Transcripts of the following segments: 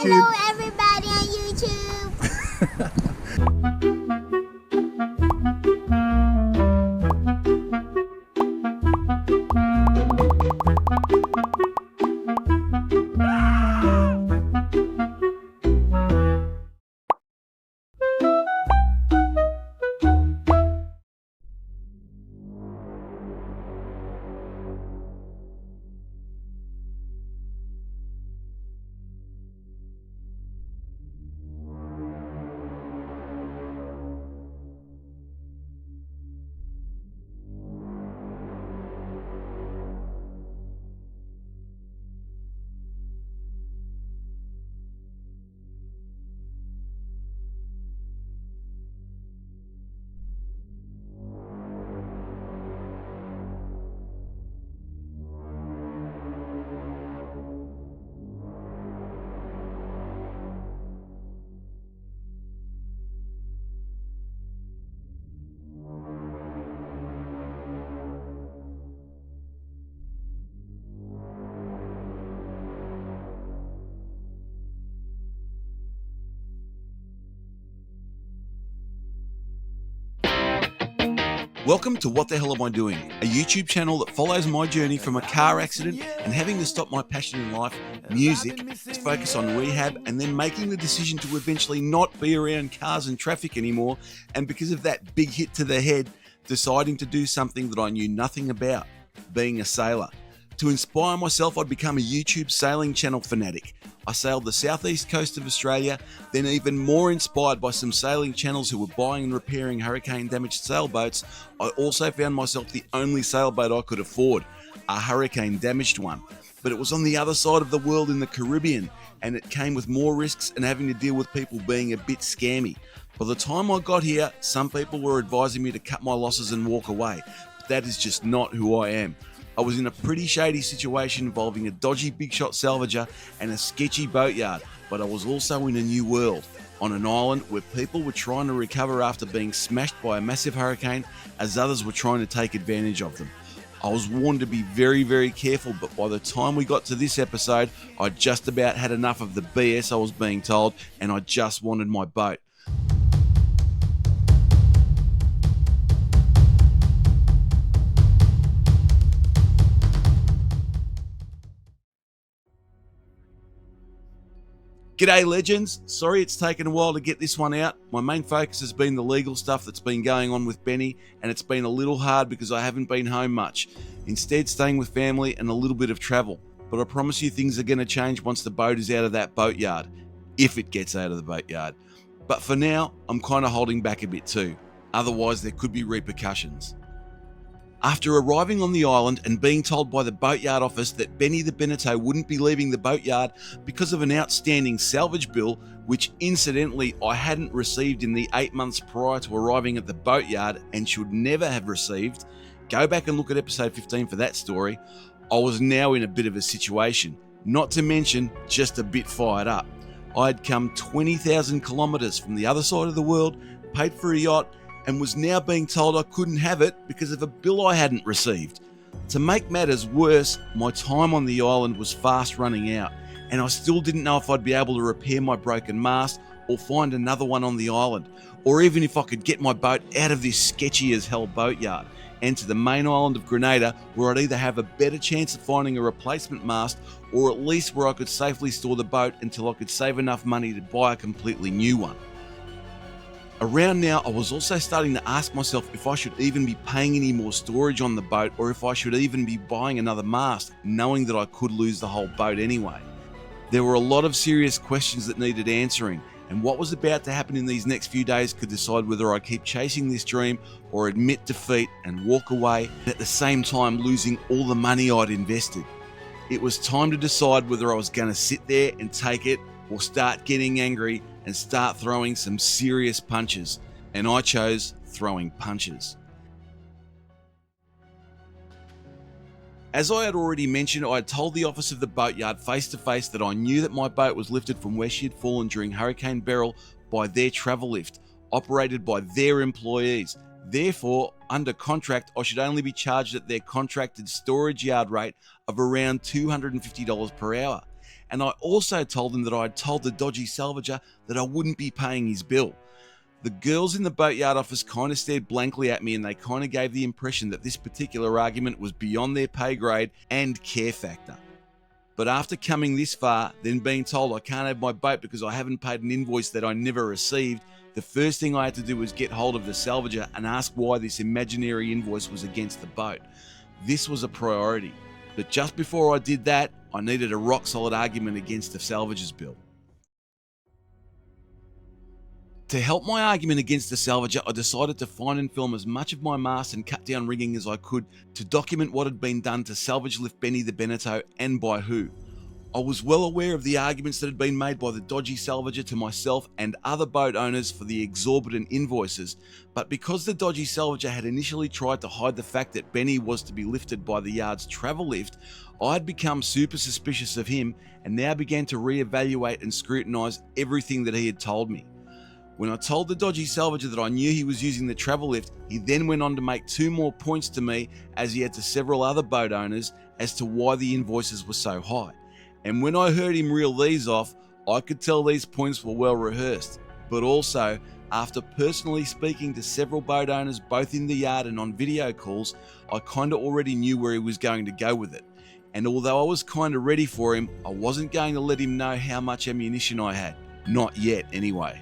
Hello everybody on YouTube. Welcome to What the Hell Am I Doing, a YouTube channel that follows my journey from a car accident and having to stop my passion in life, music, to focus on rehab and then making the decision to eventually not be around cars and traffic anymore, and because of that big hit to the head, deciding to do something that I knew nothing about, being a sailor. To inspire myself, I'd become a YouTube sailing channel fanatic. I sailed the southeast coast of Australia, then even more inspired by some sailing channels who were buying and repairing hurricane damaged sailboats, I also found myself the only sailboat I could afford, a hurricane damaged one. But it was on the other side of the world in the Caribbean, and it came with more risks and having to deal with people being a bit scammy. By the time I got here, some people were advising me to cut my losses and walk away, but that is just not who I am. I was in a pretty shady situation involving a dodgy big shot salvager and a sketchy boatyard, but I was also in a new world, on an island where people were trying to recover after being smashed by a massive hurricane, as others were trying to take advantage of them. I was warned to be very, very careful, but by the time we got to this episode, I just about had enough of the BS I was being told, and I just wanted my boat. G'day legends, sorry it's taken a while to get this one out. My main focus has been the legal stuff that's been going on with Benny, and it's been a little hard because I haven't been home much. Instead staying with family and a little bit of travel. But I promise you things are going to change once the boat is out of that boatyard. If it gets out of the boatyard. But for now, I'm kind of holding back a bit too. Otherwise there could be repercussions. After arriving on the island and being told by the boatyard office that Benny the Beneteau wouldn't be leaving the boatyard because of an outstanding salvage bill, which incidentally I hadn't received in the 8 months prior to arriving at the boatyard and should never have received, go back and look at episode 15 for that story, I was now in a bit of a situation, not to mention just a bit fired up. I had come 20,000 kilometres from the other side of the world, paid for a yacht, and was now being told I couldn't have it because of a bill I hadn't received. To make matters worse, my time on the island was fast running out, and I still didn't know if I'd be able to repair my broken mast or find another one on the island, or even if I could get my boat out of this sketchy as hell boatyard and to the main island of Grenada, where I'd either have a better chance of finding a replacement mast or at least where I could safely store the boat until I could save enough money to buy a completely new one. Around now, I was also starting to ask myself if I should even be paying any more storage on the boat or if I should even be buying another mast, knowing that I could lose the whole boat anyway. There were a lot of serious questions that needed answering, and what was about to happen in these next few days could decide whether I keep chasing this dream or admit defeat and walk away, at the same time losing all the money I'd invested. It was time to decide whether I was going to sit there and take it or start getting angry and start throwing some serious punches, and I chose throwing punches. As I had already mentioned, I had told the office of the boatyard face to face that I knew that my boat was lifted from where she had fallen during Hurricane Beryl by their travel lift, operated by their employees. Therefore, under contract, I should only be charged at their contracted storage yard rate of around $250 per hour. and I also told him that I had told the dodgy salvager that I wouldn't be paying his bill. The girls in the boatyard office kind of stared blankly at me, and they kind of gave the impression that this particular argument was beyond their pay grade and care factor. But after coming this far, then being told I can't have my boat because I haven't paid an invoice that I never received, the first thing I had to do was get hold of the salvager and ask why this imaginary invoice was against the boat. This was a priority. But just before I did that, I needed a rock solid argument against the salvager's bill. To help my argument against the salvager, I decided to find and film as much of my mast and cut down rigging as I could to document what had been done to salvage lift Benny the Beneteau and by who. I was well aware of the arguments that had been made by the dodgy salvager to myself and other boat owners for the exorbitant invoices, but because the dodgy salvager had initially tried to hide the fact that Benny was to be lifted by the yard's travel lift, I had become super suspicious of him and now began to reevaluate and scrutinise everything that he had told me. When I told the dodgy salvager that I knew he was using the travel lift, he then went on to make 2 more points to me, as he had to several other boat owners, as to why the invoices were so high. And when I heard him reel these off, I could tell these points were well rehearsed. But also, after personally speaking to several boat owners both in the yard and on video calls, I kinda already knew where he was going to go with it. And although I was kinda ready for him, I wasn't going to let him know how much ammunition I had. Not yet, anyway.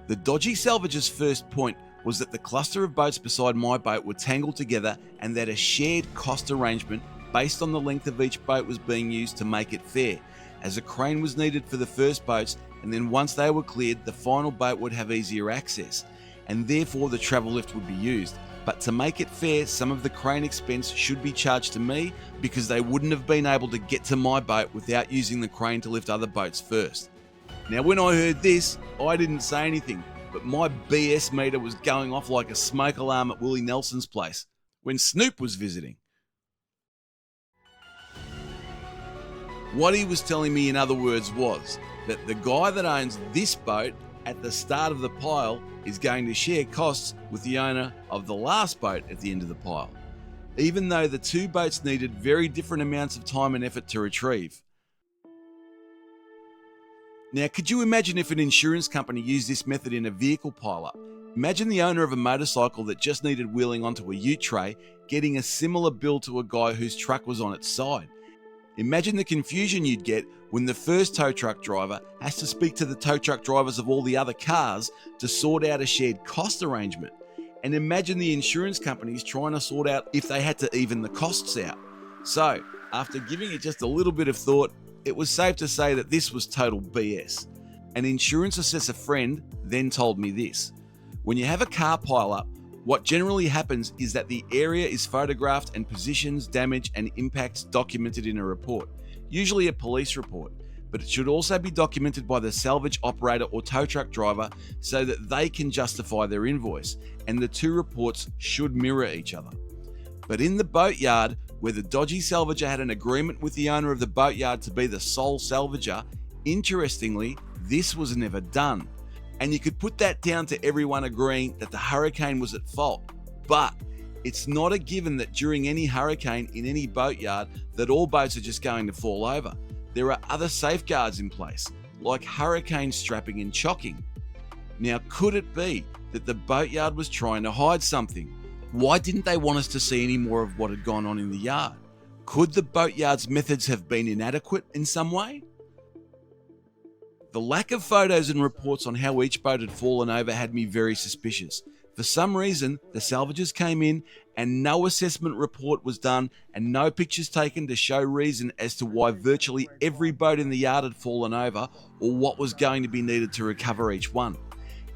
The dodgy salvager's first point was that the cluster of boats beside my boat were tangled together and that a shared cost arrangement based on the length of each boat was being used to make it fair, as a crane was needed for the first boats, and then once they were cleared, the final boat would have easier access, and therefore the travel lift would be used. But to make it fair, some of the crane expense should be charged to me because they wouldn't have been able to get to my boat without using the crane to lift other boats first. Now when I heard this, I didn't say anything, but my BS meter was going off like a smoke alarm at Willie Nelson's place when Snoop was visiting. What he was telling me, in other words, was that the guy that owns this boat at the start of the pile is going to share costs with the owner of the last boat at the end of the pile, even though the 2 boats needed very different amounts of time and effort to retrieve. Now, could you imagine if an insurance company used this method in a vehicle pile-up? Imagine the owner of a motorcycle that just needed wheeling onto a ute tray getting a similar bill to a guy whose truck was on its side. Imagine the confusion you'd get when the first tow truck driver has to speak to the tow truck drivers of all the other cars to sort out a shared cost arrangement. And imagine the insurance companies trying to sort out if they had to even the costs out. So, after giving it just a little bit of thought, it was safe to say that this was total BS. An insurance assessor friend then told me this. When you have a car pile up, what generally happens is that the area is photographed and positions, damage and impacts documented in a report, usually a police report, but it should also be documented by the salvage operator or tow truck driver so that they can justify their invoice, and the 2 reports should mirror each other. But in the boatyard, where the dodgy salvager had an agreement with the owner of the boatyard to be the sole salvager, interestingly, this was never done. And you could put that down to everyone agreeing that the hurricane was at fault. But it's not a given that during any hurricane in any boatyard that all boats are just going to fall over. There are other safeguards in place, like hurricane strapping and chocking. Now, could it be that the boatyard was trying to hide something? Why didn't they want us to see any more of what had gone on in the yard? Could the boatyard's methods have been inadequate in some way? The lack of photos and reports on how each boat had fallen over had me very suspicious. For some reason, the salvagers came in and no assessment report was done and no pictures taken to show reason as to why virtually every boat in the yard had fallen over or what was going to be needed to recover each one.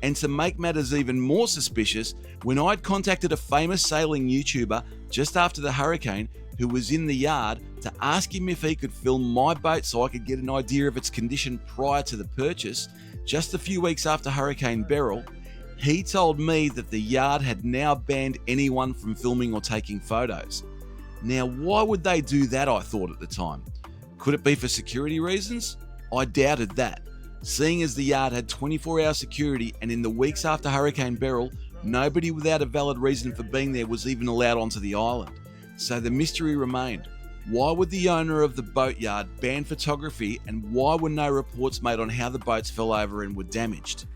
And to make matters even more suspicious, when I'd contacted a famous sailing YouTuber just after the hurricane who was in the yard to ask him if he could film my boat so I could get an idea of its condition prior to the purchase, just a few weeks after Hurricane Beryl, he told me that the yard had now banned anyone from filming or taking photos. Now, why would they do that, I thought at the time? Could it be for security reasons? I doubted that, seeing as the yard had 24-hour security and in the weeks after Hurricane Beryl, nobody without a valid reason for being there was even allowed onto the island. So the mystery remained. Why would the owner of the boatyard ban photography, and why were no reports made on how the boats fell over and were damaged?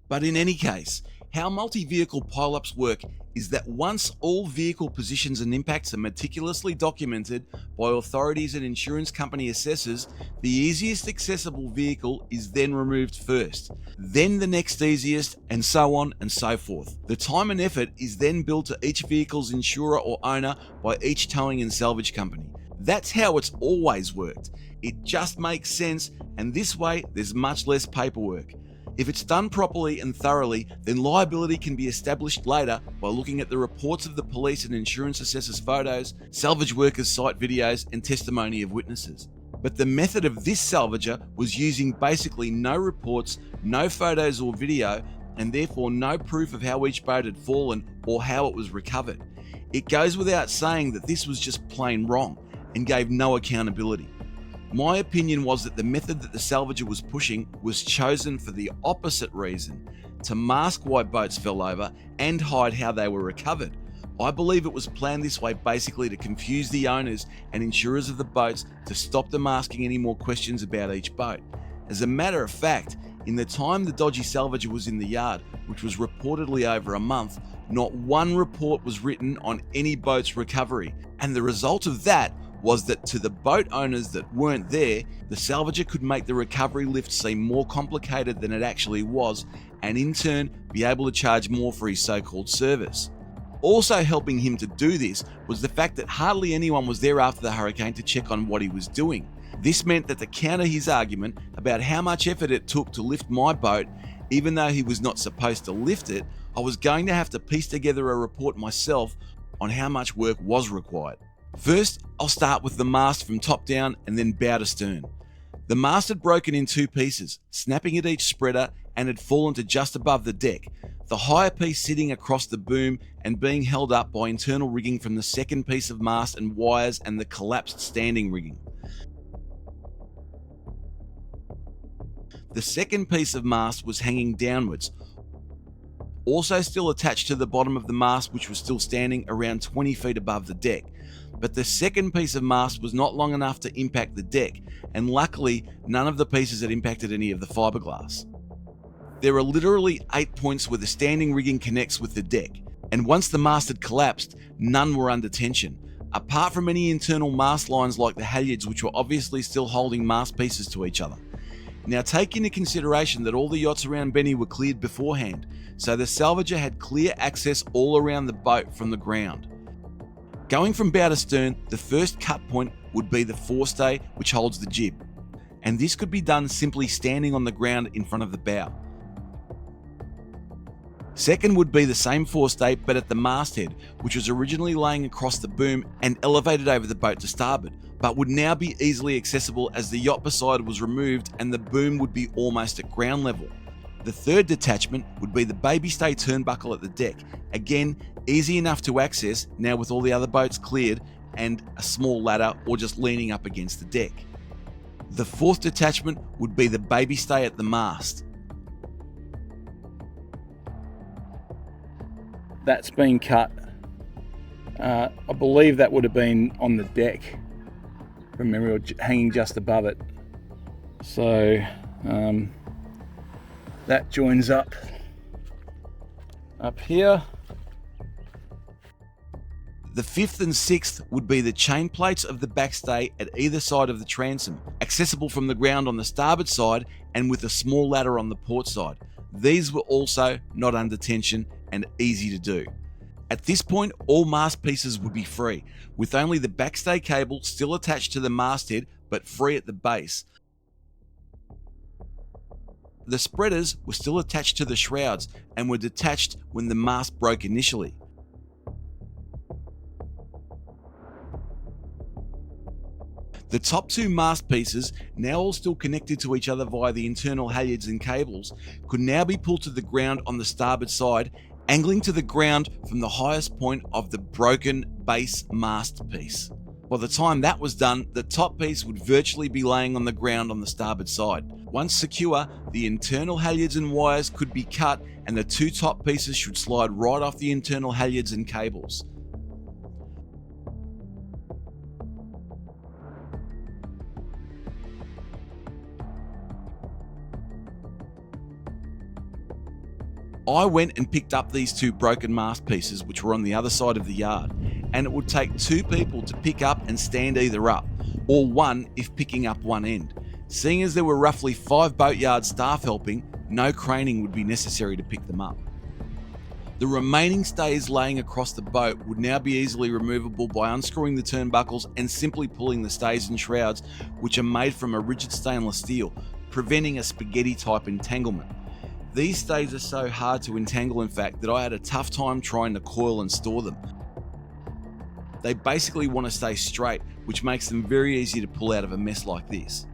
But in any case, how multi-vehicle pileups work is that once all vehicle positions and impacts are meticulously documented by authorities and insurance company assessors, the easiest accessible vehicle is then removed first, then the next easiest, and so on and so forth. The time and effort is then billed to each vehicle's insurer or owner by each towing and salvage company. That's how it's always worked. It just makes sense, and this way there's much less paperwork. If it's done properly and thoroughly, then liability can be established later by looking at the reports of the police and insurance assessors' photos, salvage workers' site videos, and testimony of witnesses. But the method of this salvager was using basically no reports, no photos or video, and therefore no proof of how each boat had fallen or how it was recovered. It goes without saying that this was just plain wrong and gave no accountability. My opinion was that the method that the salvager was pushing was chosen for the opposite reason, to mask why boats fell over and hide how they were recovered. I believe it was planned this way basically to confuse the owners and insurers of the boats to stop them asking any more questions about each boat. As a matter of fact, in the time the dodgy salvager was in the yard, which was reportedly over a month, not one report was written on any boat's recovery, and the result of that was that to the boat owners that weren't there, the salvager could make the recovery lift seem more complicated than it actually was, and in turn be able to charge more for his so-called service. Also helping him to do this was the fact that hardly anyone was there after the hurricane to check on what he was doing. This meant that to counter his argument about how much effort it took to lift my boat, even though he was not supposed to lift it, I was going to have to piece together a report myself on how much work was required. First, I'll start with the mast from top down and then bow to stern. The mast had broken in two pieces, snapping at each spreader, and had fallen to just above the deck, the higher piece sitting across the boom and being held up by internal rigging from the second piece of mast and wires and the collapsed standing rigging. The second piece of mast was hanging downwards, also still attached to the bottom of the mast, which was still standing around 20 feet above the deck. But the second piece of mast was not long enough to impact the deck, and luckily none of the pieces had impacted any of the fiberglass. There are literally 8 points where the standing rigging connects with the deck, and once the mast had collapsed, none were under tension, apart from any internal mast lines like the halyards, which were obviously still holding mast pieces to each other. Now take into consideration that all the yachts around Benny were cleared beforehand, so the salvager had clear access all around the boat from the ground. Going from bow to stern, the first cut point would be the forestay which holds the jib, and this could be done simply standing on the ground in front of the bow. Second would be the same forestay but at the masthead, which was originally laying across the boom and elevated over the boat to starboard, but would now be easily accessible as the yacht beside was removed and the boom would be almost at ground level. The third detachment would be the baby stay turnbuckle at the deck, again easy enough to access now with all the other boats cleared and a small ladder or just leaning up against the deck. The fourth detachment would be the baby stay at the mast. That's been cut. I believe that would have been on the deck from memory, or hanging just above it. So that joins up here. The fifth and sixth would be the chain plates of the backstay at either side of the transom, accessible from the ground on the starboard side and with a small ladder on the port side. These were also not under tension and easy to do. At this point, all mast pieces would be free, with only the backstay cable still attached to the masthead but free at the base. The spreaders were still attached to the shrouds and were detached when the mast broke initially. The top two mast pieces, now all still connected to each other via the internal halyards and cables, could now be pulled to the ground on the starboard side, angling to the ground from the highest point of the broken base mast piece. By the time that was done, the top piece would virtually be laying on the ground on the starboard side. Once secure, the internal halyards and wires could be cut and the two top pieces should slide right off the internal halyards and cables. I went and picked up these 2 broken mast pieces which were on the other side of the yard, and it would take 2 people to pick up and stand either up, or 1 if picking up one end. Seeing as there were roughly 5 boatyard staff helping, no craning would be necessary to pick them up. The remaining stays laying across the boat would now be easily removable by unscrewing the turnbuckles and simply pulling the stays and shrouds, which are made from a rigid stainless steel, preventing a spaghetti type entanglement. These stays are so hard to entangle, in fact, that I had a tough time trying to coil and store them. They basically want to stay straight, which makes them very easy to pull out of a mess like this.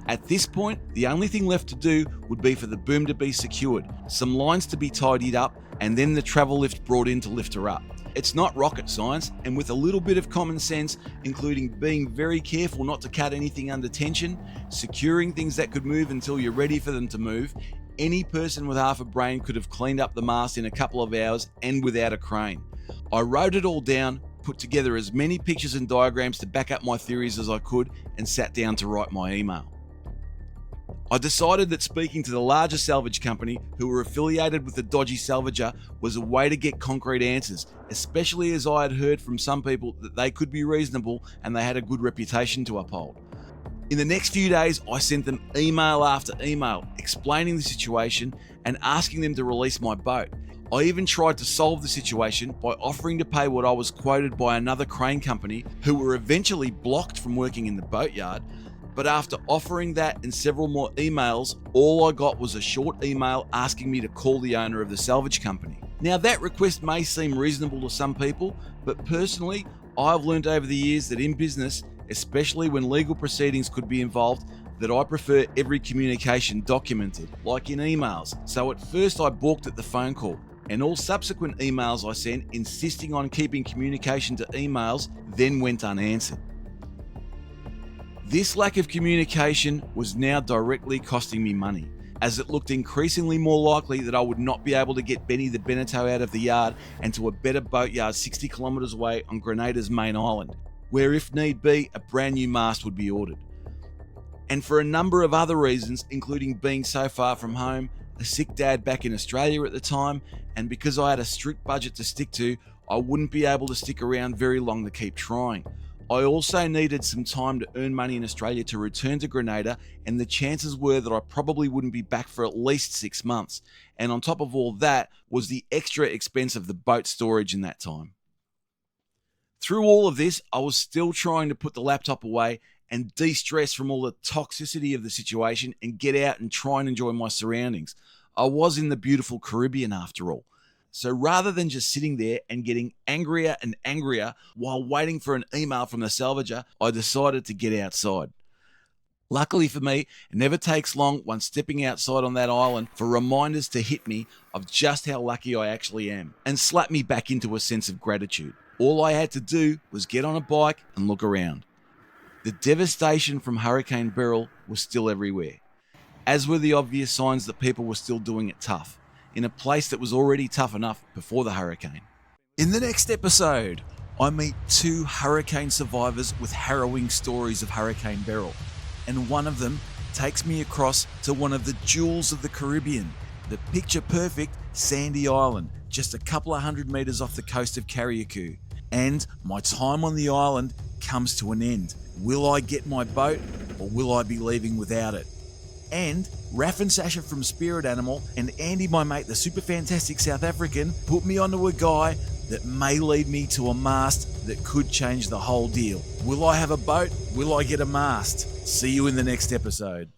At this point, the only thing left to do would be for the boom to be secured, some lines to be tidied up, and then the travel lift brought in to lift her up. It's not rocket science, and with a little bit of common sense, including being very careful not to cut anything under tension, securing things that could move until you're ready for them to move, any person with half a brain could have cleaned up the mast in a couple of hours and without a crane. I wrote it all down, put together as many pictures and diagrams to back up my theories as I could, and sat down to write my email. I decided that speaking to the larger salvage company, who were affiliated with the dodgy Salvager, was a way to get concrete answers, especially as I had heard from some people that they could be reasonable and they had a good reputation to uphold. In the next few days, I sent them email after email explaining the situation and asking them to release my boat. I even tried to solve the situation by offering to pay what I was quoted by another crane company, who were eventually blocked from working in the boatyard. But after offering that and several more emails, all I got was a short email asking me to call the owner of the salvage company. Now, that request may seem reasonable to some people, but personally, I've learned over the years that in business, especially when legal proceedings could be involved, that I prefer every communication documented, like in emails. So at first I balked at the phone call, and all subsequent emails I sent insisting on keeping communication to emails then went unanswered. This lack of communication was now directly costing me money, as it looked increasingly more likely that I would not be able to get Benny the Beneteau out of the yard and to a better boatyard 60 kilometres away on Grenada's main island, where if need be, a brand new mast would be ordered. And for a number of other reasons, including being so far from home, a sick dad back in Australia at the time, and because I had a strict budget to stick to, I wouldn't be able to stick around very long to keep trying. I also needed some time to earn money in Australia to return to Grenada, and the chances were that I probably wouldn't be back for at least 6 months. And on top of all that was the extra expense of the boat storage in that time. Through all of this, I was still trying to put the laptop away and de-stress from all the toxicity of the situation and get out and try and enjoy my surroundings. I was in the beautiful Caribbean after all. So rather than just sitting there and getting angrier and angrier while waiting for an email from the Salvager, I decided to get outside. Luckily for me, it never takes long once stepping outside on that island for reminders to hit me of just how lucky I actually am and slap me back into a sense of gratitude. All I had to do was get on a bike and look around. The devastation from Hurricane Beryl was still everywhere, as were the obvious signs that people were still doing it tough, in a place that was already tough enough before the hurricane. In the next episode, I meet 2 hurricane survivors with harrowing stories of Hurricane Beryl, and one of them takes me across to one of the jewels of the Caribbean, the picture-perfect Sandy Island, just a couple of 100 metres off the coast of Cjbeards. And my time on the island comes to an end. Will I get my boat, or will I be leaving without it? And Raph and Sasha from Spirit Animal and Andy, my mate, the super fantastic South African, put me onto a guy that may lead me to a mast that could change the whole deal. Will I have a boat? Will I get a mast? See you in the next episode.